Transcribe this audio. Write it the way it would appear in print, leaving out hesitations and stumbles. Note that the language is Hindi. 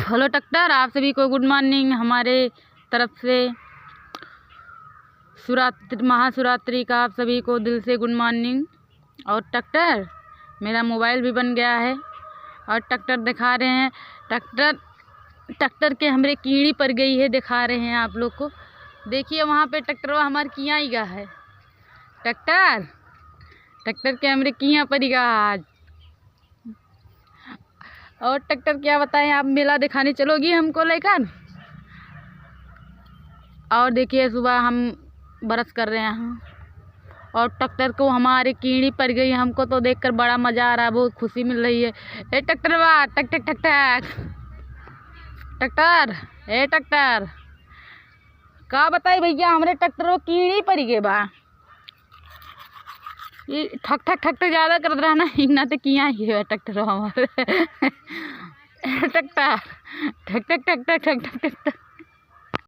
हेलो ट्रैक्टर, आप सभी को गुड मॉर्निंग। हमारे तरफ से महाशिवरात्रि का आप सभी को दिल से गुड मॉर्निंग। और ट्रैक्टर मेरा मोबाइल भी बन गया है और ट्रैक्टर दिखा रहे हैं। ट्रैक्टर के हमरे कीड़ी पड़ गई है, दिखा रहे हैं आप लोग को। देखिए वहाँ पे ट्रैक्टर हमारे किया ही गा है। ट्रैक्टर के हमरे किया पड़ेगा आज। और ट्रैक्टर क्या बताएं, आप मेला दिखाने चलोगी हमको लेकर। और देखिए सुबह हम बरस कर रहे हैं और ट्रैक्टर को हमारे कीड़ी पड़ गई। हमको तो देखकर बड़ा मज़ा आ रहा है, बहुत खुशी मिल रही है। ए ट्रैक्टर वाह, टक टक टक टक ट्रैक्टर, ए ट्रैक्टर का बताई भैया, हमारे ट्रैक्टर को कीड़ी पड़ गई बा। ये ठक ठक ठक ठक ज़्यादा कर रहा है ना, इतना तो किया ही है ट्रैक्टर हमारे। ट्रैक्टर ठक ठक ठक ठक ठक ठक ठक।